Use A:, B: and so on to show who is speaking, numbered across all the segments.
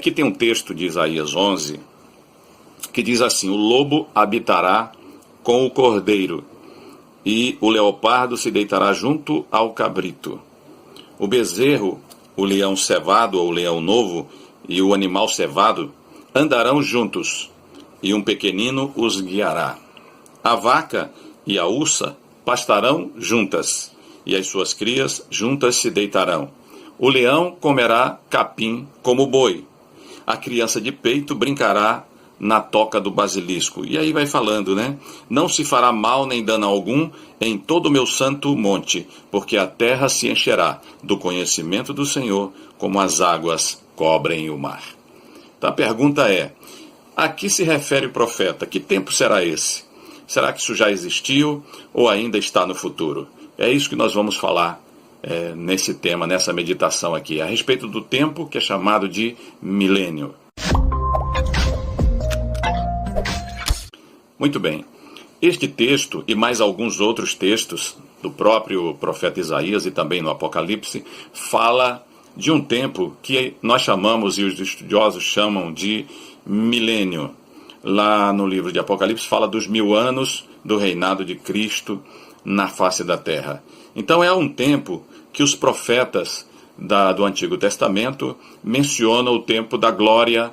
A: Aqui tem um texto de Isaías 11, que diz assim: o lobo habitará com o cordeiro, e o leopardo se deitará junto ao cabrito. O bezerro, o leão cevado ou leão novo, e o animal cevado andarão juntos, e um pequenino os guiará. A vaca e a ursa pastarão juntas, e as suas crias juntas se deitarão. O leão comerá capim como boi. A criança de peito brincará na toca do basilisco. E aí vai falando, né? Não se fará mal nem dano algum em todo o meu santo monte, porque a terra se encherá do conhecimento do Senhor, como as águas cobrem o mar. Então a pergunta é: a que se refere o profeta? Que tempo será esse? Será que isso já existiu ou ainda está no futuro? É isso que nós vamos falar nesse tema, nessa meditação aqui, a respeito do tempo que é chamado de milênio. Muito bem. Este texto e mais alguns outros textos do próprio profeta Isaías e também no Apocalipse fala de um tempo que nós chamamos e os estudiosos chamam de milênio. Lá no livro de Apocalipse fala dos 1000 anos do reinado de Cristo na face da terra. Então é um tempo que os profetas do Antigo Testamento mencionam o tempo da glória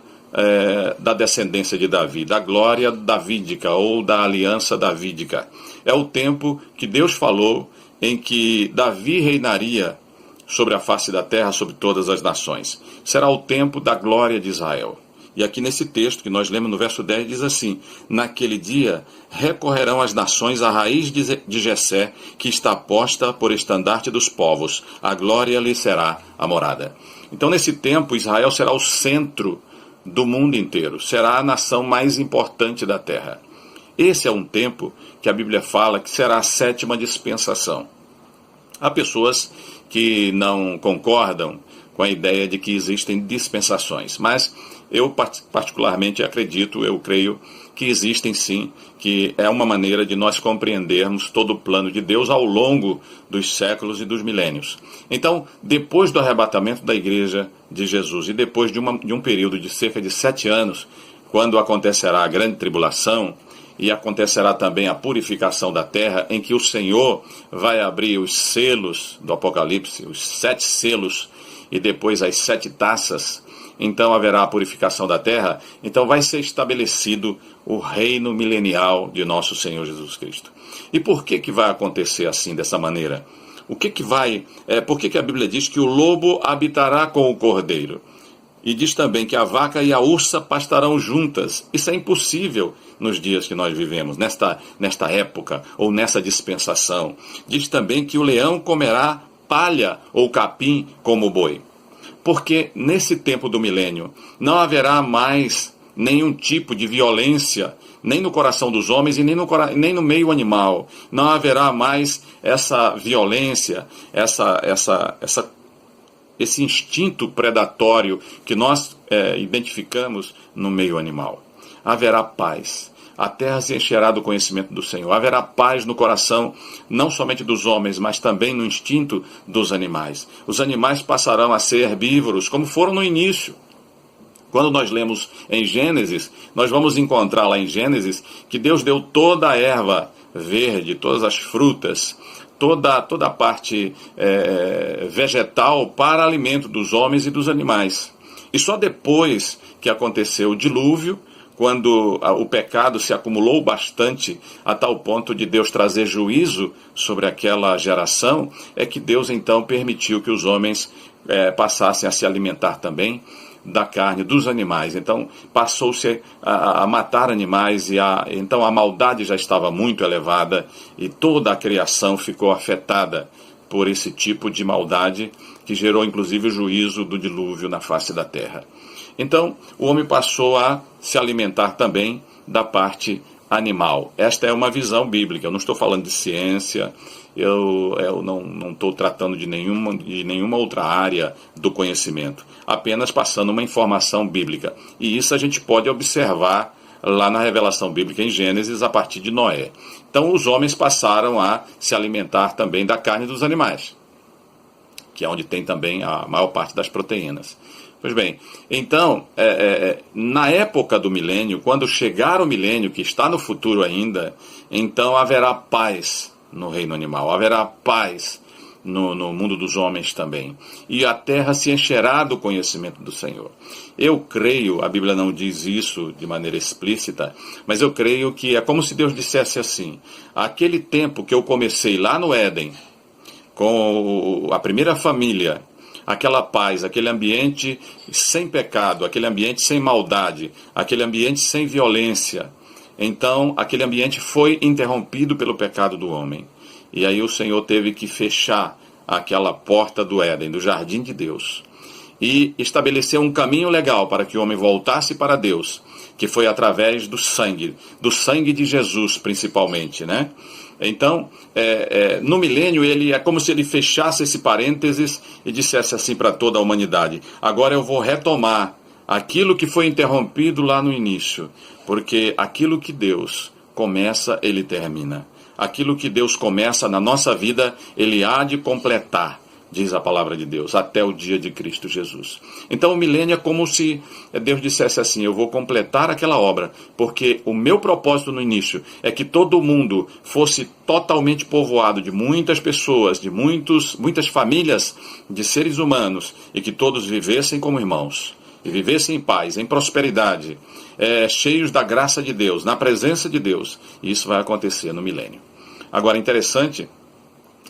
A: da descendência de Davi, da glória davídica ou da aliança davídica. É o tempo que Deus falou em que Davi reinaria sobre a face da terra, sobre todas as nações. Será o tempo da glória de Israel. E aqui nesse texto que nós lemos no verso 10 diz assim: naquele dia recorrerão as nações à raiz de Jessé, que está posta por estandarte dos povos, a glória lhe será a morada. Então nesse tempo Israel será o centro do mundo inteiro, será a nação mais importante da terra. Esse é um tempo que a Bíblia fala que será a 7ª dispensação. Há pessoas que não concordam com a ideia de que existem dispensações, mas eu particularmente acredito, eu creio que existem sim, que é uma maneira de nós compreendermos todo o plano de Deus ao longo dos séculos e dos milênios. Então, depois do arrebatamento da igreja de Jesus e depois de um período de cerca de 7 anos, quando acontecerá a grande tribulação e acontecerá também a purificação da terra, em que o Senhor vai abrir os selos do Apocalipse, os 7 selos, e depois as 7 taças, então haverá a purificação da terra, então vai ser estabelecido o reino milenial de nosso Senhor Jesus Cristo. E por que vai acontecer assim, dessa maneira? Por que a Bíblia diz que o lobo habitará com o cordeiro? E diz também que a vaca e a ursa pastarão juntas. Isso é impossível nos dias que nós vivemos, nesta época ou nessa dispensação. Diz também que o leão comerá palha ou capim como boi. Porque nesse tempo do milênio não haverá mais nenhum tipo de violência, nem no coração dos homens e nem no meio animal. Não haverá mais essa violência, esse instinto predatório que nós identificamos no meio animal. Haverá paz. A terra se encherá do conhecimento do Senhor. Haverá paz no coração, não somente dos homens, mas também no instinto dos animais. Os animais passarão a ser herbívoros, como foram no início. Quando nós lemos em Gênesis, nós vamos encontrar lá em Gênesis que Deus deu toda a erva verde, todas as frutas, toda a parte vegetal para alimento dos homens e dos animais. E só depois que aconteceu o dilúvio, quando o pecado se acumulou bastante a tal ponto de Deus trazer juízo sobre aquela geração, é que Deus então permitiu que os homens passassem a se alimentar também da carne dos animais. Então passou-se a matar animais então a maldade já estava muito elevada e toda a criação ficou afetada por esse tipo de maldade que gerou inclusive o juízo do dilúvio na face da terra. Então, o homem passou a se alimentar também da parte animal. Esta é uma visão bíblica. Eu não estou falando de ciência, eu não estou tratando de nenhuma outra área do conhecimento. Apenas passando uma informação bíblica. E isso a gente pode observar lá na revelação bíblica em Gênesis, a partir de Noé. Então, os homens passaram a se alimentar também da carne dos animais, que é onde tem também a maior parte das proteínas. Pois bem, então, na época do milênio, quando chegar o milênio, que está no futuro ainda, então haverá paz no reino animal, haverá paz no mundo dos homens também. E a terra se encherá do conhecimento do Senhor. Eu creio, a Bíblia não diz isso de maneira explícita, mas eu creio que é como se Deus dissesse assim: aquele tempo que eu comecei lá no Éden, com a primeira família, aquela paz, aquele ambiente sem pecado, aquele ambiente sem maldade, aquele ambiente sem violência. Então, aquele ambiente foi interrompido pelo pecado do homem. E aí o Senhor teve que fechar aquela porta do Éden, do jardim de Deus, e estabeleceu um caminho legal para que o homem voltasse para Deus, que foi através do sangue de Jesus principalmente, né? Então, no milênio, ele é como se ele fechasse esse parênteses e dissesse assim para toda a humanidade: agora eu vou retomar aquilo que foi interrompido lá no início, porque aquilo que Deus começa, ele termina. Aquilo que Deus começa na nossa vida, ele há de completar, diz a palavra de Deus, até o dia de Cristo Jesus. Então o milênio é como se Deus dissesse assim: eu vou completar aquela obra, porque o meu propósito no início é que todo mundo fosse totalmente povoado de muitas pessoas, de muitas famílias de seres humanos, e que todos vivessem como irmãos, e vivessem em paz, em prosperidade, cheios da graça de Deus, na presença de Deus. E isso vai acontecer no milênio. Agora, interessante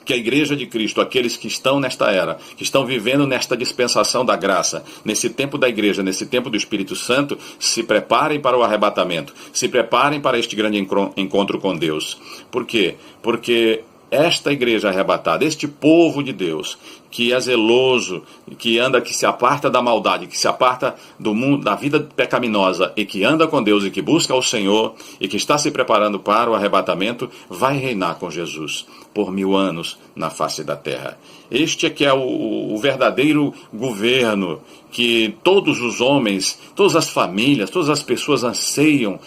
A: que a Igreja de Cristo, aqueles que estão nesta era, que estão vivendo nesta dispensação da graça, nesse tempo da Igreja, nesse tempo do Espírito Santo, se preparem para o arrebatamento, se preparem para este grande encontro com Deus. Por quê? Porque esta igreja arrebatada, este povo de Deus, que é zeloso, que se aparta da maldade, que se aparta do mundo, da vida pecaminosa, e que anda com Deus e que busca o Senhor, e que está se preparando para o arrebatamento, vai reinar com Jesus por 1000 anos na face da terra. Este é que é o verdadeiro governo que todos os homens, todas as famílias, todas as pessoas anseiam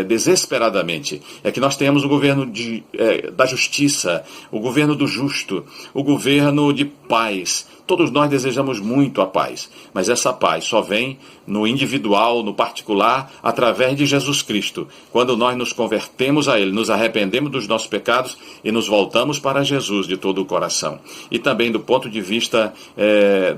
A: desesperadamente. É que nós tenhamos o governo da justiça, o governo do justo, o governo de paz. Todos nós desejamos muito a paz, mas essa paz só vem no individual, no particular, através de Jesus Cristo. Quando nós nos convertemos a Ele, nos arrependemos dos nossos pecados e nos voltamos para Jesus de todo o coração. E também do ponto de vista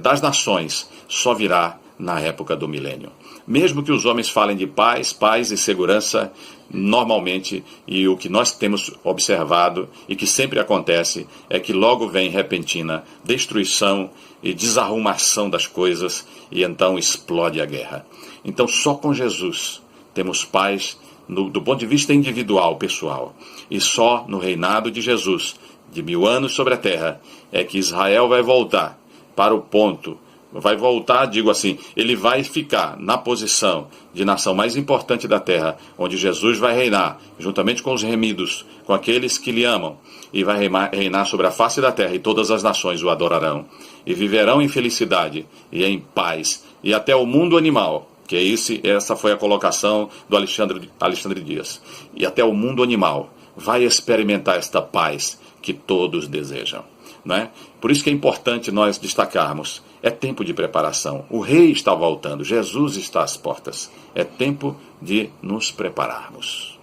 A: das nações, só virá na época do milênio. Mesmo que os homens falem de paz e segurança, normalmente, e o que nós temos observado e que sempre acontece, é que logo vem repentina destruição e desarrumação das coisas, e então explode a guerra. Então só com Jesus temos paz do ponto de vista individual, pessoal, e só no reinado de Jesus, de 1000 anos sobre a terra, é que Israel vai voltar para o ponto. Vai voltar, digo assim, ele vai ficar na posição de nação mais importante da terra, onde Jesus vai reinar, juntamente com os remidos, com aqueles que lhe amam, e vai reinar sobre a face da terra, e todas as nações o adorarão, e viverão em felicidade e em paz, e até o mundo animal, que essa foi a colocação do Alexandre Dias, e até o mundo animal vai experimentar esta paz que todos desejam. Né? Por isso que é importante nós destacarmos: é tempo de preparação. O rei está voltando, Jesus está às portas. É tempo de nos prepararmos.